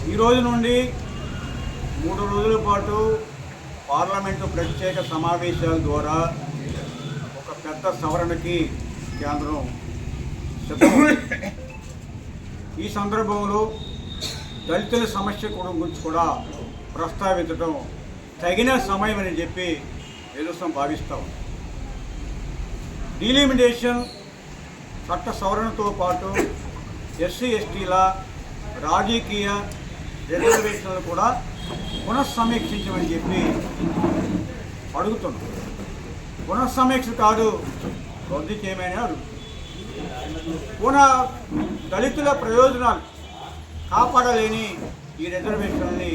ఈ రోజు నుండి 3 రోజుల పాటు పార్లమెంటు ప్రత్యేక సమావేశాల ద్వారా ఒక పెద్ద సవరణకి కేంద్రం సిద్ధమవుతుంది. ఈ సందర్భంలో దళితుల సమస్య గురించి కూడా ప్రస్తావించడం తగిన సమయం అని చెప్పి ఎదురుసం భావిస్తాం. డీలిమిటేషన్ చట్ట సవరణతో పాటు ఎస్సీ ఎస్టీల రాజకీయ రిజర్వేషన్లు కూడా పునఃసమీక్షించమని చెప్పి అడుగుతున్నాం. పునఃసమీక్ష కాదు, రద్దు చేయమని అడుగుతున్నాం. దళితుల ప్రయోజనాలు కాపాడలేని ఈ రిజర్వేషన్ని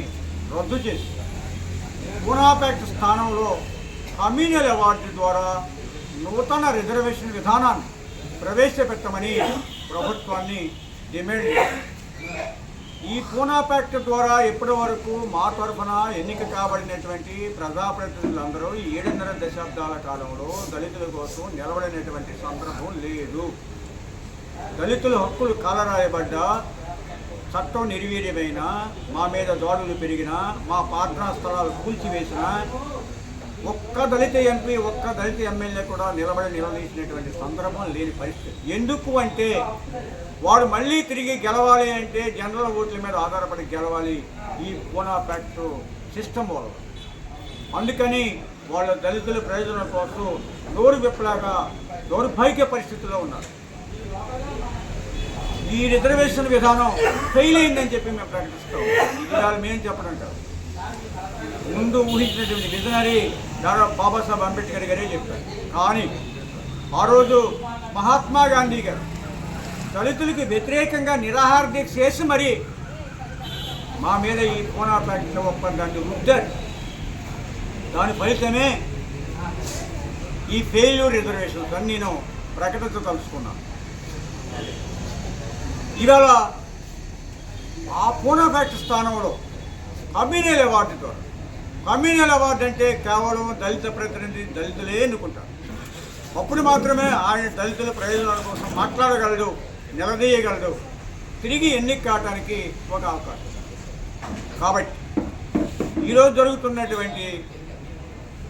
రద్దు చేసి పూనాపాక్ట్ స్థానంలో కమ్యూనల్ అవార్డు ద్వారా నూతన రిజర్వేషన్ విధానాన్ని ప్రవేశపెట్టమని ప్రభుత్వాన్ని డిమాండ్ చేశారు. ఈ పూనాపాక్ట్ ద్వారా ఇప్పటి వరకు మా తరఫున ఎన్నిక కాబడినటువంటి ప్రజాప్రతినిధులందరూ 7.5 దశాబ్దాల కాలంలో దళితుల కోసం నిలబడినటువంటి సందర్భం లేదు. దళితుల హక్కులు కాలరాయబడ్డా, చట్టం నిర్వీర్యమైన, మా మీద దాడులు పెరిగినా, మా ప్రార్థనా స్థలాలు కూల్చివేసినా ఒక్క దళిత ఎంపీ, ఒక్క దళిత ఎమ్మెల్యే కూడా నిలదీసినటువంటి సందర్భం లేని పరిస్థితి. ఎందుకు అంటే వాడు మళ్ళీ తిరిగి గెలవాలి అంటే జనరల్ ఓట్ల మీద ఆధారపడి గెలవాలి ఈ పూనాపాక్ట్ సిస్టమ్ వల్ల. అందుకని వాళ్ళ దళితుల ప్రయోజనం కోసం నోరు విప్పలాగా దౌర్భాగ్య పరిస్థితిలో ఉన్నారు. ఈ రిజర్వేషన్ విధానం ఫెయిల్ అయిందని చెప్పి మేము ప్రకటిస్తాం. ఇవాళ మేము చెప్పడంటారు. ముందు ఊహించినటువంటి విజనరీ బాబాసాహెబ్ అంబేద్కర్ గారే చెప్పారు. కానీ ఆ రోజు మహాత్మా గాంధీ గారు దళితులకి వ్యతిరేకంగా నిరాహార దీక్ష చేసి మరి మా మీద ఈ పూనాపాక్ట్ ఒప్పందాన్ని రుద్దారు. దాని ఫలితమే ఈ ఫెయిల్యూర్ రిజర్వేషన్స్ అని నేను ప్రకటించదలుచుకున్నాను. ఇవాళ ఆ పూనాపాక్ట్ స్థానంలో కమ్యూనల్ అవార్డు ద్వారా, కమ్యూనల్ అవార్డు అంటే కేవలం దళిత ప్రతినిధి దళితులే ఎన్నుకుంటారు. అప్పుడు మాత్రమే ఆయన దళితుల ప్రయోజనాల కోసం మాట్లాడగలడు, నిలదీయగలడు, తిరిగి ఎన్నిక కావడానికి ఒక అవకాశం. కాబట్టి ఈరోజు జరుగుతున్నటువంటి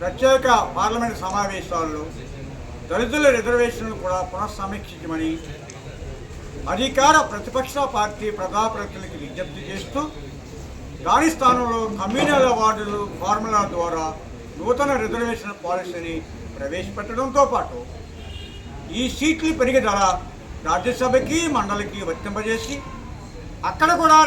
ప్రత్యేక పార్లమెంటు సమావేశాల్లో దళితుల రిజర్వేషన్లు కూడా పునఃసమీక్షించమని అధికార ప్రతిపక్ష పార్టీ ప్రజాప్రతినిధులకు విజ్ఞప్తి చేస్తూ దాని స్థానంలో కమ్యూనల్ అవార్డులు ఫార్ములా ద్వారా నూతన రిజర్వేషన్ పాలసీని ప్రవేశపెట్టడంతో పాటు ఈ సీట్లు పెరిగే ధర రాజ్యసభకి, మండలికి వర్తింపజేసి అక్కడ కూడా